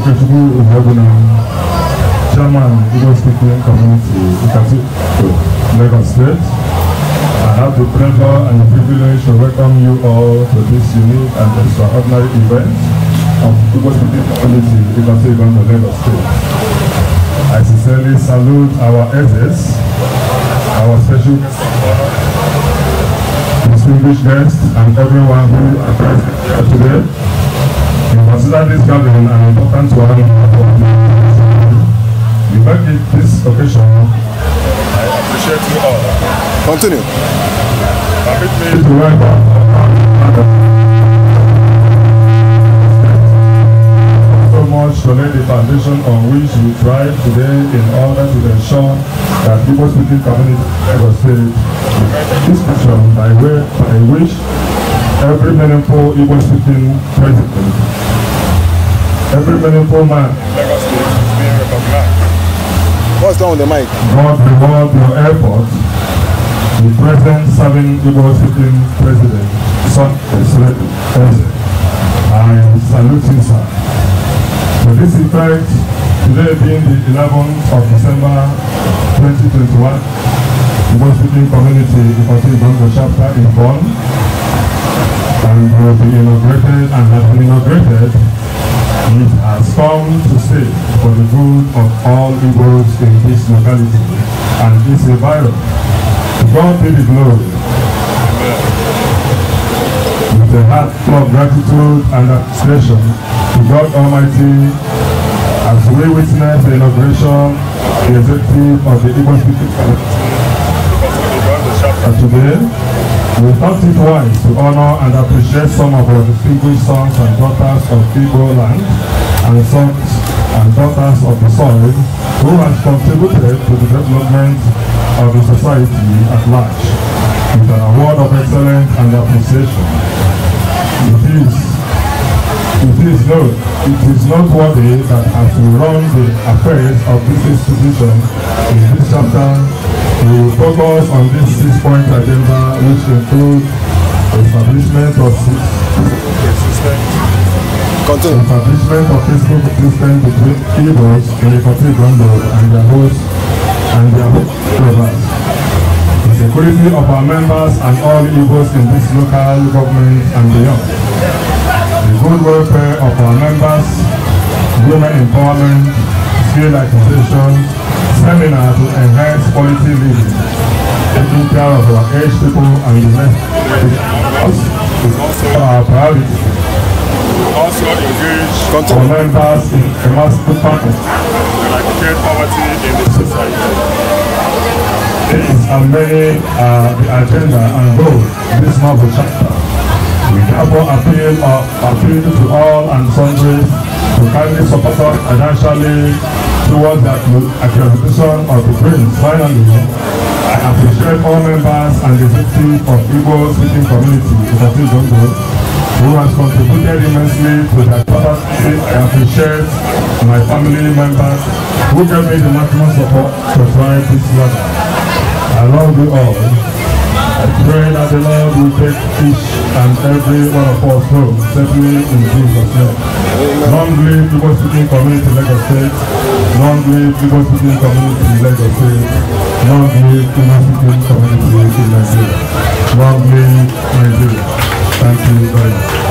Okechukwu Chairman, Igbo speaking community, Lagos State. I have the pleasure and the privilege to welcome you all to this unique and extraordinary event of Igbo speaking community, Lagos State. I sincerely salute our elders, our special distinguished guests, and everyone who is present here today. We consider this gathering an important one. We make it this occasion. I appreciate you all. Continue. Permit me to welcome so much to lay the foundation on which we thrive today in order to ensure that Igbo speaking community ever State this mission by which every meaningful Igbo speaking president, every meaningful man Lagos State is being recognized. What's down with the mic? God reward your efforts. The present serving Igbo speaking president, son President, I salute you, sir. To this effect, today being the 11th of December 2021, Igbo speaking community, the chapter is born and will be inaugurated and has been inaugurated. It has come to stay for the good of all Igbos in this locality and this environment. To God be the glory. With a heart full of gratitude and appreciation to God Almighty, as we witness the inauguration of the executive of the Igbo speaking community today, we thought it wise to honor and appreciate some of our distinguished sons and daughters of Igbo land and sons and daughters of the soil who have contributed to the development of the society at large with an award of excellence and appreciation. It is noteworthy that as we run the affairs of this institution in this chapter, we will focus on this 6-point agenda, which includes establishment of peaceful system between Igbos in the country and their hosts and their members. The security of our members and all Igbos in this local government and beyond. The good welfare of our members, women empowerment, skill acquisition, seminar to enhance quality living, taking care of our aged people and the rest is also our priority. Also engage our members in emancipation and eradicate poverty in the society. These are many the agenda and goals in this novel chapter. We therefore appeal to all and sundry to kindly support us financially towards the accreditation of the Prince. Finally, I appreciate all members and the executive of Igbo speaking community who has contributed immensely to their capacity. I appreciate my family members who gave me the maximum support to try this matter. I love you all. I pray that the Lord will take each and every one of us home safely in Jesus' name. Long live Igbo speaking community Lagos State. Long live Igbo speaking community Lagos State. Long live Igbo speaking community in Nigeria. Long live Nigeria. Thank you very much.